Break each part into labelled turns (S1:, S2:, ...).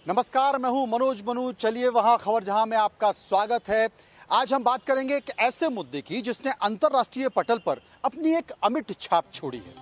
S1: नमस्कार, मैं हूं मनोज मनु। चलिए वहां खबर जहां में आपका स्वागत है। आज हम बात करेंगे एक ऐसे मुद्दे की जिसने अंतर्राष्ट्रीय पटल पर अपनी एक अमिट छाप छोड़ी है।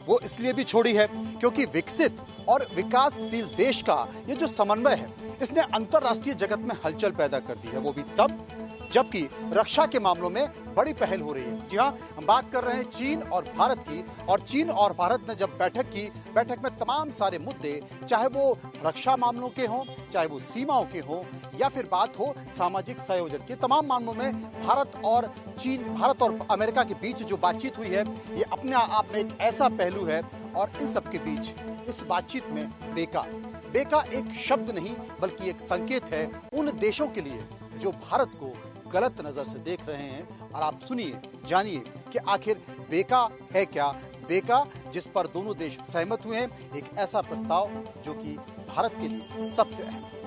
S1: वो इसलिए भी छोड़ी है क्योंकि विकसित और विकासशील देश का ये जो समन्वय है, इसने अंतर्राष्ट्रीय जगत में हलचल पैदा कर दी है। वो भी तब जबकि रक्षा के मामलों में बड़ी पहल हो रही है। जी हाँ, हम बात कर रहे हैं चीन और भारत की। और चीन और भारत ने जब बैठक की, बैठक में तमाम सारे मुद्दे, चाहे वो रक्षा मामलों के हों, चाहे वो सीमाओं के हों, या फिर बात हो सामाजिक संयोजन की, तमाम मामलों में भारत और अमेरिका के बीच जो बातचीत हुई है, ये अपने आप में एक ऐसा पहलू है। और इन सब के बीच इस बातचीत में बेका एक शब्द नहीं बल्कि एक संकेत है उन देशों के लिए जो भारत को गलत नजर से देख रहे हैं। और आप सुनिए, जानिए कि आखिर बेका है क्या। बेका जिस पर दोनों देश सहमत हुए हैं, एक ऐसा प्रस्ताव जो कि भारत के लिए सबसे अहम है।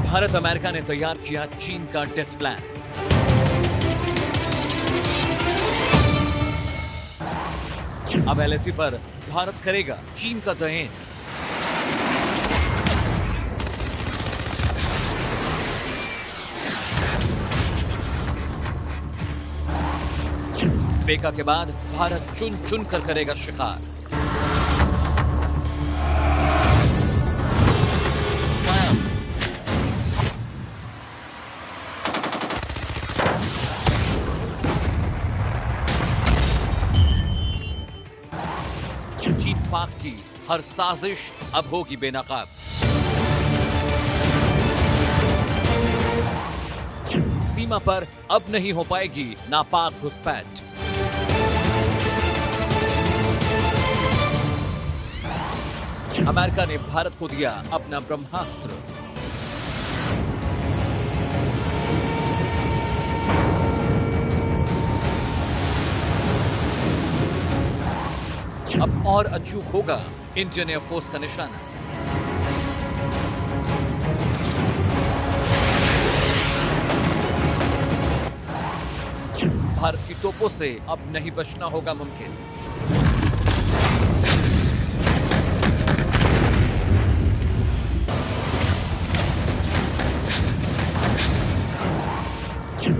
S2: भारत अमेरिका ने तैयार किया चीन का डेथ प्लान। अब एलएसी पर भारत करेगा चीन का दयन। बेका के बाद भारत चुन चुन कर करेगा शिकार। चीन पाक की हर साजिश अब होगी बेनकाब। सीमा पर अब नहीं हो पाएगी नापाक घुसपैठ। अमेरिका ने भारत को दिया अपना ब्रह्मास्त्र। अब और अचूक होगा इंडियन एयरफोर्स का निशाना। भारत की तोपों से अब नहीं बचना होगा मुमकिन।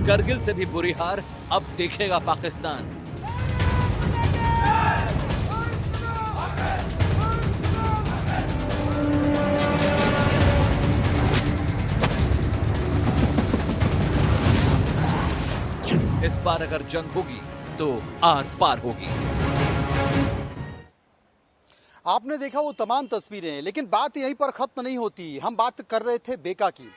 S2: करगिल से भी बुरी हार अब देखेगा पाकिस्तान। इस बार अगर जंग होगी तो आर पार होगी।
S1: आपने देखा वो तमाम तस्वीरें, लेकिन बात यहीं पर खत्म नहीं होती। हम बात कर रहे थे बेका की,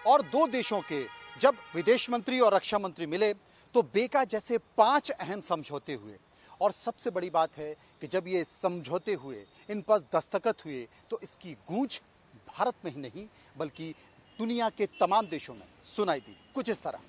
S1: और दो देशों के जब विदेश मंत्री और रक्षा मंत्री मिले तो बेका जैसे 5 अहम समझौते हुए। और सबसे बड़ी बात है कि जब ये समझौते हुए, इन पर दस्तखत हुए, तो इसकी गूंज भारत में ही नहीं बल्कि दुनिया के तमाम देशों में सुनाई दी, कुछ इस तरह।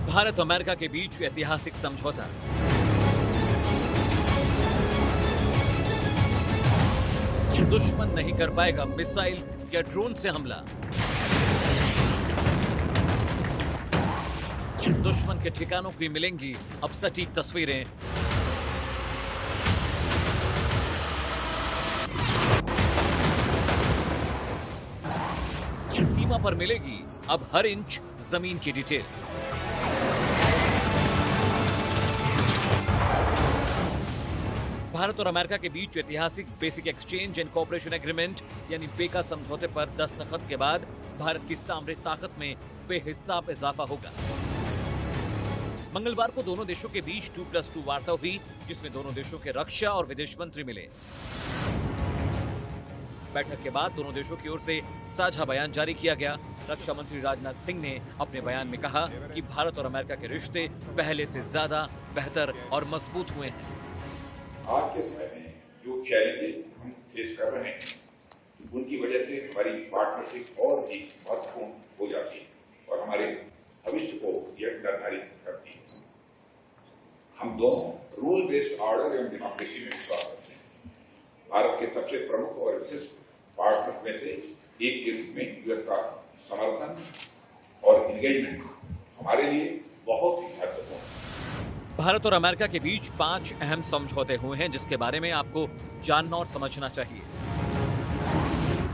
S2: भारत अमेरिका के बीच ऐतिहासिक समझौता। दुश्मन नहीं कर पाएगा मिसाइल या ड्रोन से हमला। दुश्मन के ठिकानों की मिलेंगी अब सटीक तस्वीरें। सीमा पर मिलेगी अब हर इंच जमीन की डिटेल। भारत और अमेरिका के बीच ऐतिहासिक basic exchange and cooperation agreement यानी बेका समझौते पर दस्तखत के बाद भारत की सामरिक ताकत में बेहिसाब इजाफा होगा। मंगलवार को दोनों देशों के बीच 2+2 वार्ता हुई, जिसमें दोनों देशों के रक्षा और विदेश मंत्री मिले। बैठक के बाद दोनों देशों की ओर से साझा बयान जारी किया गया। रक्षा मंत्री राजनाथ सिंह ने अपने बयान में कहा कि भारत और अमेरिका के रिश्ते पहले से ज्यादा बेहतर और मजबूत हुए हैं।
S3: आज के समय में जो चैलेंजेस हम फेस कर रहे हैं, उनकी वजह से हमारी पार्टनरशिप और भी महत्वपूर्ण हो जाती है और हमारे भविष्य को यह निर्धारित करती है। हम दोनों रूल बेस्ड ऑर्डर एवं डेमोक्रेसी में विश्वास करते हैं। भारत के सबसे प्रमुख और विशिष्ट पार्टनर में से एक के रूप में यूएस का समर्थन और इंगेजमेंट हमारे लिए बहुत ही महत्वपूर्ण है।
S2: भारत और अमेरिका के बीच 5 अहम समझौते हुए हैं जिसके बारे में आपको जानना और समझना चाहिए।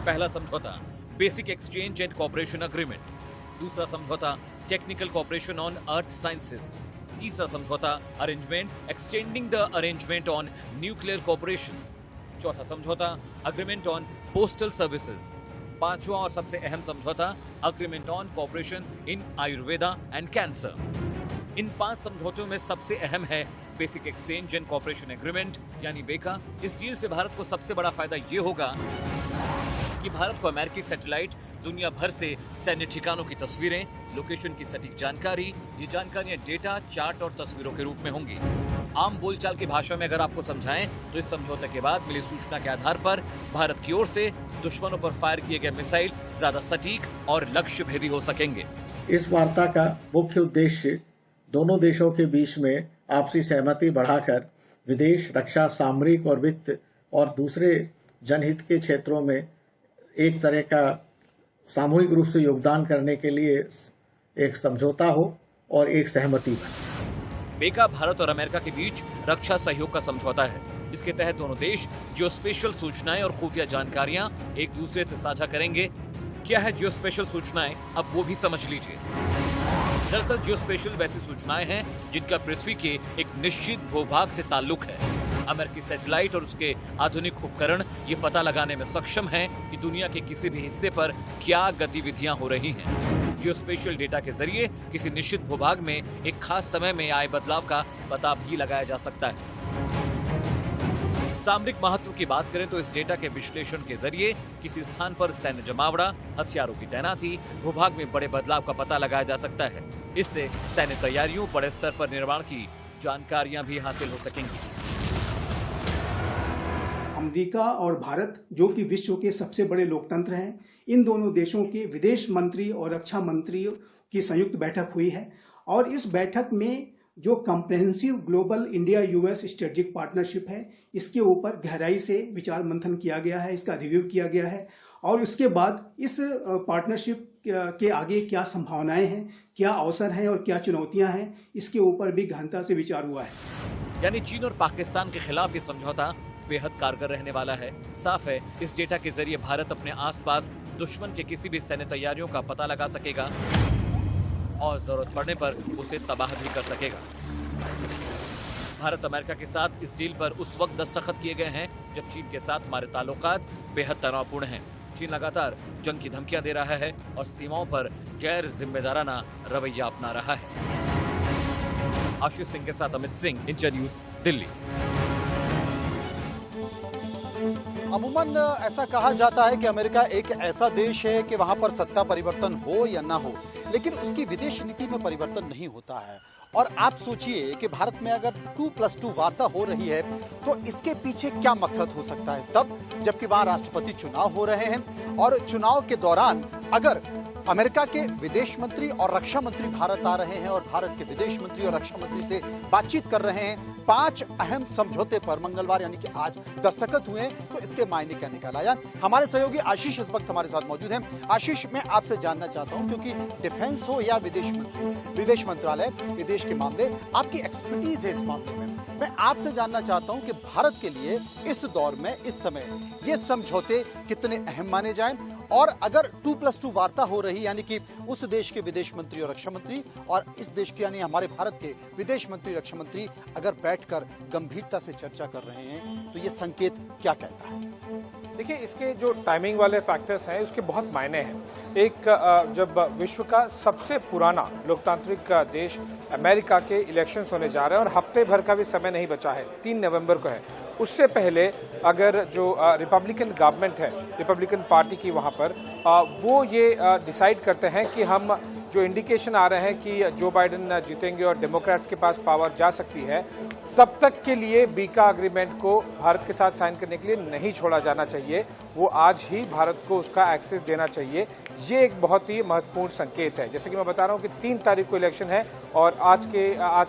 S2: पहला समझौता basic exchange and cooperation agreement, दूसरा समझौता technical cooperation on earth sciences, तीसरा समझौता arrangement extending the arrangement on nuclear cooperation, चौथा समझौता अग्रीमेंट ऑन पोस्टल सर्विसेज, पांचवा और सबसे अहम समझौता agreement on cooperation in Ayurveda and cancer. इन 5 समझौतों में सबसे अहम है basic exchange and cooperation agreement यानी बेका। इस डील से भारत को सबसे बड़ा फायदा ये होगा कि भारत को अमेरिकी सैटेलाइट दुनिया भर से सैन्य ठिकानों की तस्वीरें, लोकेशन की सटीक जानकारी, ये जानकारियां डेटा, चार्ट और तस्वीरों के रूप में होंगी। आम बोलचाल की भाषा में अगर आपको समझाएं तो इस समझौते के बाद मिली सूचना के आधार पर भारत की ओर से दुश्मनों पर फायर किए गए मिसाइल ज्यादा सटीक और लक्ष्य भेदी हो सकेंगे।
S4: इस वार्ता का मुख्य उद्देश्य दोनों देशों के बीच में आपसी सहमति बढ़ाकर विदेश, रक्षा, सामरिक और वित्त और दूसरे जनहित के क्षेत्रों में एक तरह का सामूहिक रूप से योगदान करने के लिए एक समझौता हो और एक सहमति बने।
S2: बेका भारत और अमेरिका के बीच रक्षा सहयोग का समझौता है। इसके तहत दोनों देश जियोस्पेशल सूचनाएं और खुफिया जानकारियां एक दूसरे से साझा करेंगे। क्या है जियोस्पेशल सूचनाएं, अब वो भी समझ लीजिए। दरअसल जियोस्पेशल वैसी सूचनाएं हैं जिनका पृथ्वी के एक निश्चित भूभाग से ताल्लुक है। अमेरिकी सैटेलाइट और उसके आधुनिक उपकरण ये पता लगाने में सक्षम हैं कि दुनिया के किसी भी हिस्से पर क्या गतिविधियां हो रही हैं। जियोस्पेशल डेटा के जरिए किसी निश्चित भूभाग में एक खास समय में आए बदलाव का पता भी लगाया जा सकता है। सामरिक महत्व की बात करें तो इस डेटा के विश्लेषण के जरिए किसी स्थान पर सैन्य जमावड़ा, हथियारों की तैनाती, भूभाग में बड़े बदलाव का पता लगाया जा सकता है। इससे सैन्य तैयारियों, बड़े स्तर पर निर्माण की जानकारियां भी हासिल हो सकेंगी।
S5: अमेरिका और भारत, जो कि विश्व के सबसे बड़े लोकतंत्र हैं, इन दोनों देशों के विदेश मंत्री और रक्षा मंत्री की संयुक्त बैठक हुई है और इस बैठक में जो comprehensive global India US strategic partnership है, इसके ऊपर गहराई से विचार मंथन किया गया है, इसका रिव्यू किया गया है और उसके बाद इस पार्टनरशिप के आगे क्या संभावनाएं हैं, क्या अवसर हैं और क्या चुनौतियां हैं, इसके ऊपर भी गहनता से विचार हुआ है।
S2: यानी चीन और पाकिस्तान के खिलाफ ये समझौता बेहद कारगर रहने वाला है। साफ है इस डेटा के जरिए भारत अपने आसपास दुश्मन के किसी भी सैन्य तैयारियों का पता लगा सकेगा और जरूरत पड़ने पर उसे तबाह भी कर सकेगा। भारत अमेरिका के साथ इस डील पर उस वक्त दस्तखत किए गए हैं जब चीन के साथ हमारे ताल्लुकात बेहद तनावपूर्ण हैं। चीन लगातार जंग की धमकियां दे रहा है और सीमाओं पर गैर जिम्मेदाराना रवैया अपना रहा है। आशीष सिंह के साथ अमित सिंह, इंडिया न्यूज, दिल्ली।
S1: अमूमन ऐसा कहा जाता है कि अमेरिका एक ऐसा देश है कि वहां पर सत्ता परिवर्तन हो या ना हो, लेकिन उसकी विदेश नीति में परिवर्तन नहीं होता है। और आप सोचिए कि भारत में अगर 2+2 वार्ता हो रही है तो इसके पीछे क्या मकसद हो सकता है, तब जबकि वहां राष्ट्रपति चुनाव हो रहे हैं और चुनाव के दौरान अगर अमेरिका के विदेश मंत्री और रक्षा मंत्री भारत आ रहे हैं और भारत के विदेश मंत्री और रक्षा मंत्री से बातचीत कर रहे हैं, 5 अहम समझौते पर मंगलवार यानी कि आज दस्तखत हुए, तो इसके मायने क्या निकल आया। हमारे सहयोगी आशीष इस वक्त हमारे साथ मौजूद हैं। आशीष, मैं आपसे जानना चाहता हूं, क्योंकि डिफेंस हो या विदेश मंत्रालय, विदेश के मामले, आपकी एक्सपर्टीज है इस मामले में। मैं आपसे जानना चाहता हूं कि भारत के लिए इस दौर में, इस समय ये समझौते कितने अहम माने जाएं और अगर 2+2 वार्ता हो रही यानी कि उस देश के विदेश मंत्री और रक्षा मंत्री और इस देश के यानी हमारे भारत के विदेश मंत्री, रक्षा मंत्री अगर बैठकर गंभीरता से चर्चा कर रहे हैं तो ये संकेत क्या कहता है?
S6: देखिए, इसके जो टाइमिंग वाले फैक्टर्स हैं उसके बहुत मायने हैं। एक जब विश्व का सबसे पुराना लोकतांत्रिक देश अमेरिका के इलेक्शंस होने जा रहे हैं और हफ्ते भर का भी समय नहीं बचा है, 3 नवंबर को है, उससे पहले अगर जो रिपब्लिकन गवर्नमेंट है, रिपब्लिकन पार्टी की वहाँ पर वो ये डिसाइड करते हैं कि हम जो इंडिकेशन आ रहे हैं कि जो बाइडेन जीतेंगे और डेमोक्रेट्स के पास पावर जा सकती है, तब तक के लिए बीका एग्रीमेंट को भारत के साथ साइन करने के लिए नहीं छोड़ा जाना चाहिए। वो आज ही भारत को उसका एक्सेस देना चाहिए। ये एक बहुत ही महत्वपूर्ण संकेत है। जैसे कि मैं बता रहा हूँ कि 3 तारीख को इलेक्शन है और आज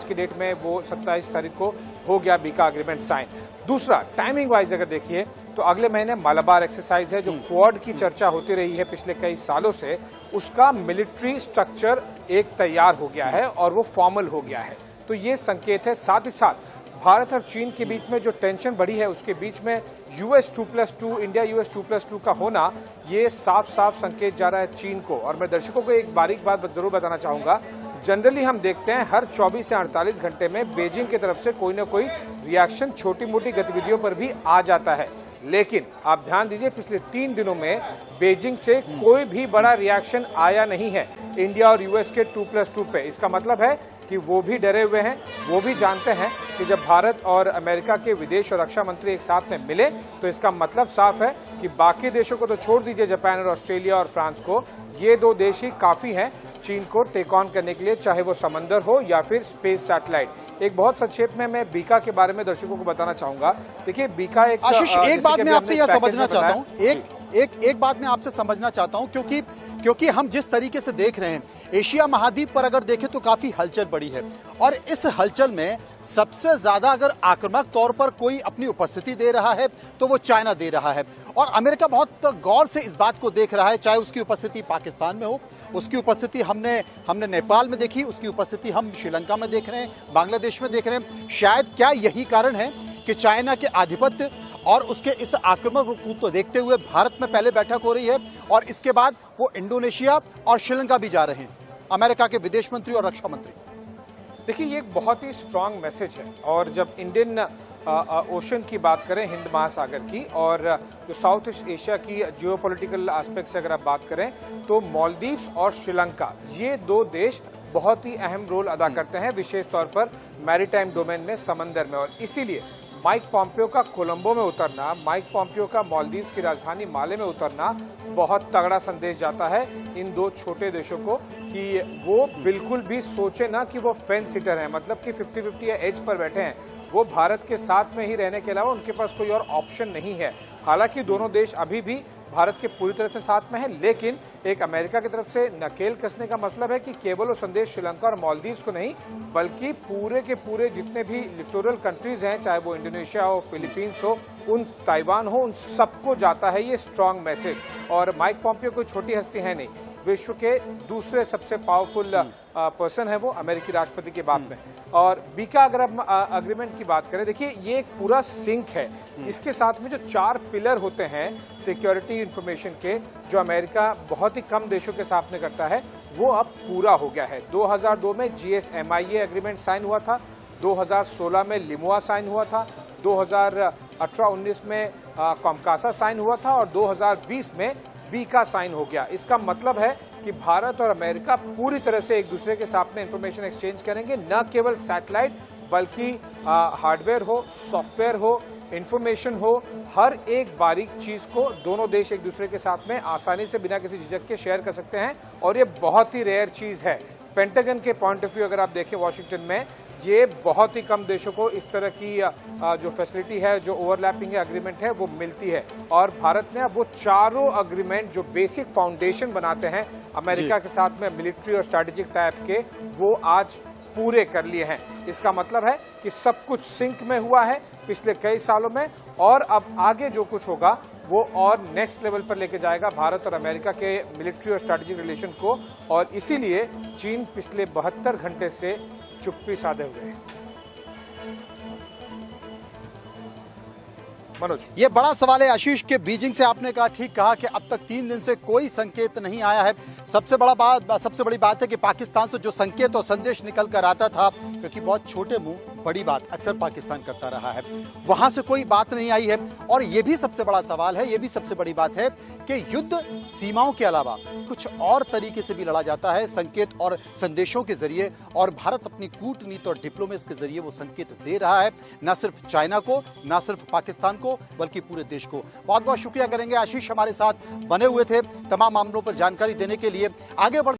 S6: के डेट में वो 27 तारीख को हो गया बीका एग्रीमेंट साइन। दूसरा, टाइमिंग वाइज अगर देखिए तो अगले महीने मालाबार एक्सरसाइज है, जो क्वाड की चर्चा होती रही है पिछले कई सालों से, उसका मिलिट्री स्ट्रक्चर एक तैयार हो गया है और वो फॉर्मल हो गया है। तो ये संकेत है। साथ ही साथ भारत और चीन के बीच में जो टेंशन बढ़ी है, उसके बीच में US 2+2 इंडिया US 2+2 का होना, ये साफ साफ संकेत जा रहा है चीन को। और मैं दर्शकों को एक बारीक बात जरूर बताना चाहूंगा, जनरली हम देखते हैं हर 24 से 48 घंटे में बेजिंग की तरफ से कोई ना कोई रिएक्शन छोटी मोटी गतिविधियों पर भी आ जाता है, लेकिन आप ध्यान दीजिए पिछले 3 दिनों में बेजिंग से कोई भी बड़ा रिएक्शन आया नहीं है इंडिया और US के 2+2 पे। इसका मतलब है कि वो भी डरे हुए हैं, वो भी जानते हैं कि जब भारत और अमेरिका के विदेश और रक्षा मंत्री एक साथ में मिले तो इसका मतलब साफ है कि बाकी देशों को तो छोड़ दीजिए, जापान और ऑस्ट्रेलिया और फ्रांस को, ये 2 देश ही काफी हैं चीन को टेक ऑन करने के लिए, चाहे वो समंदर हो या फिर स्पेस सैटेलाइट। एक बहुत संक्षेप में मैं बीका के बारे में दर्शकों को बताना चाहूंगा। देखिए बीका एक
S1: आशीष, एक बात मैं आपसे यह समझना चाहता हूं, एक बात मैं आपसे समझना चाहता हूं, क्योंकि हम जिस तरीके से देख रहे हैं, एशिया महाद्वीप पर अगर देखें तो काफी हलचल बढ़ी है और इस हलचल में सबसे ज्यादा अगर आक्रामक तौर पर कोई अपनी उपस्थिति दे रहा है तो वो चाइना दे रहा है और अमेरिका बहुत गौर से इस बात को देख रहा है, चाहे उसकी उपस्थिति पाकिस्तान में हो, उसकी उपस्थिति हमने नेपाल में देखी, उसकी उपस्थिति हम श्रीलंका में देख रहे हैं, बांग्लादेश में देख रहे हैं। शायद क्या यही कारण है कि चाइना के आधिपत्य और उसके इस आक्रामक रूप को देखते हुए भारत में पहले बैठक हो रही है और इसके बाद वो इंडोनेशिया और श्रीलंका भी जा रहे हैं, अमेरिका के विदेश मंत्री और रक्षा मंत्री।
S6: देखिए ये एक बहुत ही स्ट्रांग मैसेज है। और जब इंडियन ओशन की बात करें, हिंद महासागर की, और जो साउथ ईस्ट एशिया की जियोपॉलिटिकल एस्पेक्ट से अगर आप बात करें तो मालदीव्स और श्रीलंका, ये 2 देश बहुत ही अहम रोल अदा करते हैं, विशेष तौर पर मैरीटाइम डोमेन में, समंदर में। और इसीलिए माइक पॉम्पियो का कोलंबो में उतरना, माइक पॉम्पियो का मालदीव्स की राजधानी माले में उतरना बहुत तगड़ा संदेश जाता है इन 2 छोटे देशों को कि वो बिल्कुल भी सोचे ना कि वो फेंस सिटर है, मतलब कि 50-50 या एज पर बैठे हैं। वो भारत के साथ में ही रहने के अलावा उनके पास कोई और ऑप्शन नहीं है। हालांकि दोनों देश अभी भी भारत के पूरी तरह से साथ में है, लेकिन एक अमेरिका की तरफ से नकेल कसने का मतलब है कि केवल वो संदेश श्रीलंका और मालदीव्स को नहीं, बल्कि पूरे के पूरे जितने भी लिटोरल कंट्रीज हैं, चाहे वो इंडोनेशिया हो, फिलीपींस हो, उन ताइवान हो, उन सबको जाता है ये स्ट्रांग मैसेज। और माइक पॉम्पियो कोई छोटी हस्ती है नहीं, विश्व के दूसरे सबसे पावरफुल पर्सन है वो, अमेरिकी राष्ट्रपति के बाद में। और बीका अगर अग्रीमेंट की बात करें, देखिए ये एक पूरा सिंक है। इसके साथ में जो 4 पिलर होते हैं सिक्योरिटी इंफॉर्मेशन के, जो अमेरिका बहुत ही कम देशों के साथ में करता है, वो अब पूरा हो गया है। 2002 में GSMIA एग्रीमेंट साइन हुआ था, 2016 में लिमुआ साइन हुआ था, 2018-19 में कॉमकासा साइन हुआ था और 2020 में बीका साइन हो गया। इसका मतलब है कि भारत और अमेरिका पूरी तरह से एक दूसरे के साथ में इंफॉर्मेशन एक्सचेंज करेंगे, न केवल सैटेलाइट बल्कि हार्डवेयर हो, सॉफ्टवेयर हो, इंफॉर्मेशन हो, हर एक बारीक चीज को दोनों देश एक दूसरे के साथ में आसानी से बिना किसी झिझक के शेयर कर सकते हैं। और ये बहुत ही रेयर चीज है। पेंटागन के पॉइंट ऑफ व्यू अगर आप देखें वाशिंगटन में, ये बहुत ही कम देशों को इस तरह की जो फैसिलिटी है, जो ओवरलैपिंग एग्रीमेंट है, वो मिलती है। और भारत ने अब वो चारों एग्रीमेंट जो बेसिक फाउंडेशन बनाते हैं अमेरिका के साथ में मिलिट्री और स्ट्रैटेजिक टाइप के, वो आज पूरे कर लिए हैं। इसका मतलब है कि सब कुछ सिंक में हुआ है पिछले कई सालों में, और अब आगे जो कुछ होगा वो और नेक्स्ट लेवल पर लेके जाएगा भारत और अमेरिका के मिलिट्री और स्ट्रैटेजिक रिलेशन को। और इसीलिए चीन पिछले 72 घंटे से चुप्पी साधे हुए हैं। मनोज,
S1: ये बड़ा सवाल है आशीष के बीजिंग से आपने कहा, ठीक कहा कि अब तक 3 दिन से कोई संकेत नहीं आया है। सबसे बड़ी बात है कि पाकिस्तान से जो संकेत और संदेश निकल कर आता था, क्योंकि बहुत छोटे मुंह बड़ी बात अक्सर पाकिस्तान करता रहा है, वहां से कोई बात नहीं आई है। और ये भी सबसे बड़ा सवाल है, ये भी सबसे बड़ी बात है कि युद्ध सीमाओं के अलावा कुछ और तरीके से भी लड़ा जाता है, संकेत और संदेशों के जरिए। और भारत अपनी कूटनीति और डिप्लोमेसी के जरिए वो संकेत दे रहा है, न सिर्फ चाइना को, न सिर्फ पाकिस्तान को, बल्कि पूरे देश को। बहुत बहुत शुक्रिया करेंगे आशीष, हमारे साथ बने हुए थे तमाम मामलों पर जानकारी देने के लिए। आगे बढ़